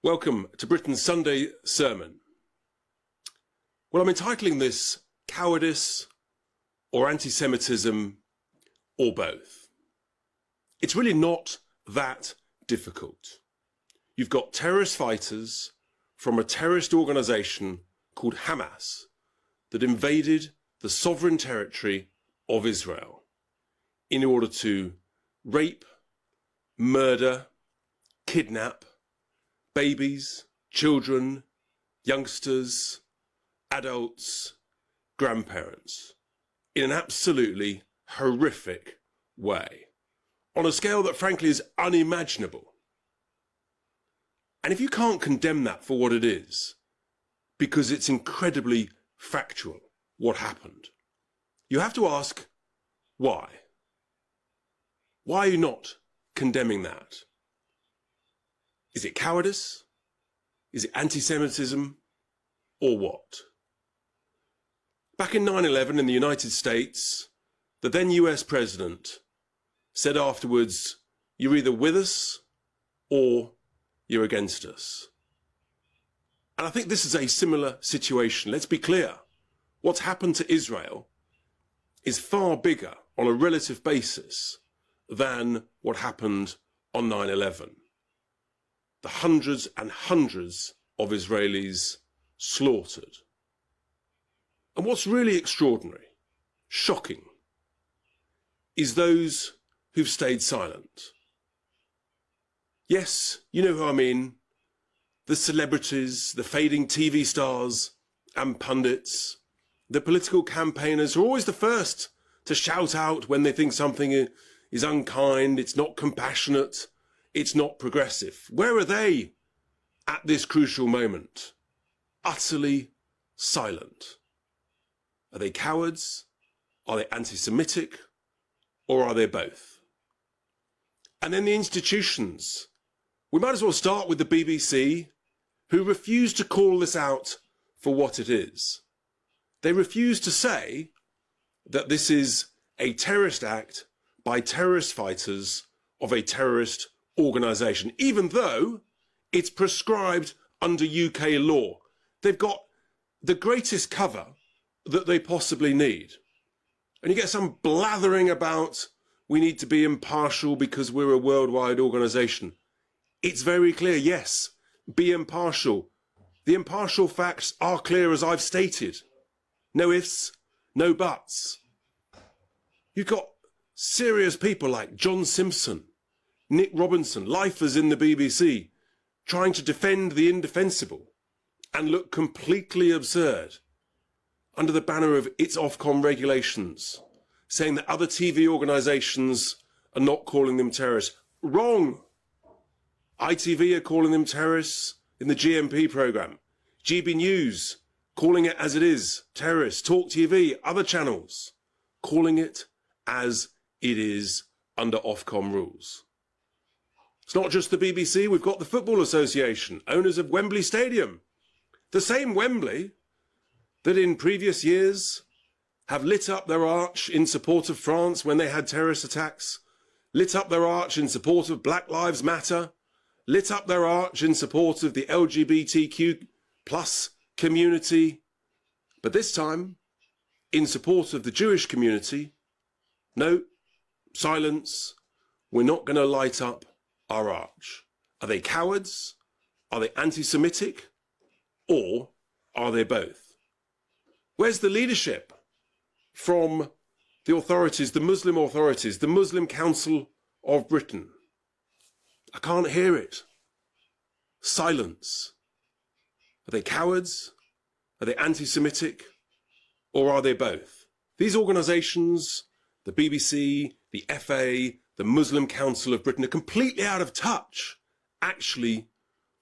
Welcome to Britain's Sunday Sermon. Well, I'm entitling this Cowardice or Anti-Semitism or both. It's really not that difficult. You've got terrorist fighters from a terrorist organisation called Hamas that invaded the sovereign territory of Israel in order to rape, murder, kidnap babies, children, youngsters, adults, grandparents in an absolutely horrific way, on a scale that frankly is unimaginable. And if you can't condemn that for what it is, because it's incredibly factual what happened, you have to ask why. Why are you not condemning that? Is it cowardice? Is it anti-Semitism? Or what? Back in 9/11 in the United States, the then US president said afterwards, you're either with us or you're against us. And I think this is a similar situation. Let's be clear. What's happened to Israel is far bigger on a relative basis than what happened on 9/11. The hundreds and hundreds of Israelis slaughtered. And what's really extraordinary, shocking, is those who've stayed silent. Yes, you know who I mean. The celebrities, the fading TV stars and pundits, the political campaigners who are always the first to shout out when they think something is unkind, it's not compassionate, it's not progressive. Where are they at this crucial moment? Utterly silent. Are they cowards? Are they anti-Semitic? Or are they both? And then the institutions. We might as well start with the BBC, who refuse to call this out for what it is. They refuse to say that this is a terrorist act by terrorist fighters of a terrorist organisation, even though it's prescribed under UK law. They've got the greatest cover that they possibly need. And you get some blathering about we need to be impartial because we're a worldwide organisation. It's very clear, yes, be impartial. The impartial facts are clear as I've stated. No ifs, no buts. You've got serious people like John Simpson, Nick Robinson, lifers in the BBC, trying to defend the indefensible and look completely absurd under the banner of its Ofcom regulations, saying that other TV organisations are not calling them terrorists. Wrong. ITV are calling them terrorists in the GMP programme. GB News calling it as it is, terrorists. Talk TV, other channels calling it as it is under Ofcom rules. It's not just the BBC, we've got the Football Association, owners of Wembley Stadium. The same Wembley that in previous years have lit up their arch in support of France when they had terrorist attacks, lit up their arch in support of Black Lives Matter, lit up their arch in support of the LGBTQ plus community, but this time in support of the Jewish community. No, silence, we're not going to light up our arch. Are they cowards? Are they anti-Semitic? Or are they both? Where's the leadership from the authorities, the Muslim Council of Britain? I can't hear it. Silence. Are they cowards? Are they anti-Semitic? Or are they both? These organisations, the BBC, the FA, the Muslim Council of Britain, are completely out of touch, actually,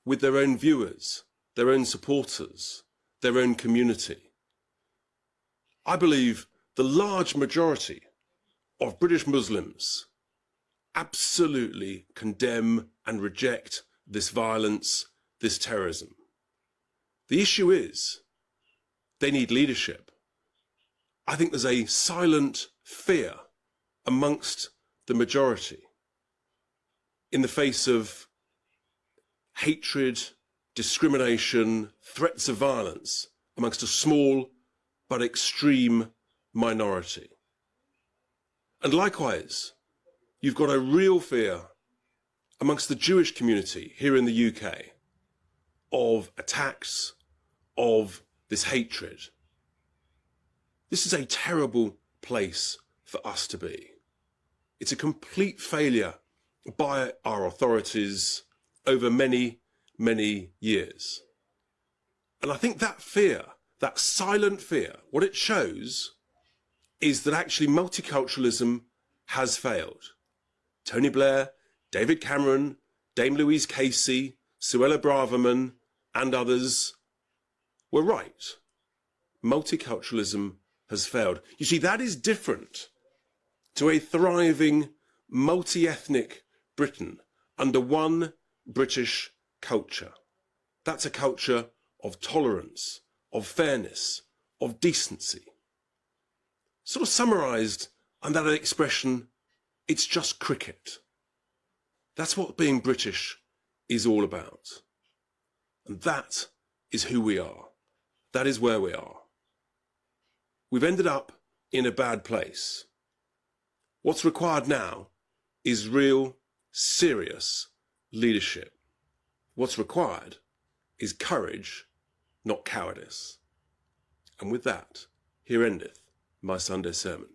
with their own viewers, their own supporters, their own community. I believe the large majority of British Muslims absolutely condemn and reject this violence, this terrorism. The issue is they need leadership. I think there's a silent fear amongst the majority in the face of hatred discrimination, threats of violence amongst a small but extreme minority. And likewise, you've got a real fear amongst the Jewish community here in the UK of attacks, of this hatred. This is a terrible place for us to be. It's a complete failure by our authorities over many, many years. And I think that fear, that silent fear, what it shows is that actually multiculturalism has failed. Tony Blair, David Cameron, Dame Louise Casey, Suella Braverman, and others were right. Multiculturalism has failed. You see, that is different to a thriving, multi-ethnic Britain under one British culture. That's a culture of tolerance, of fairness, of decency. Sort of summarised under that expression, it's just cricket. That's what being British is all about. And that is who we are. That is where we are. We've ended up in a bad place. What's required now is real, serious leadership. What's required is courage, not cowardice. And with that, here endeth my Sunday sermon.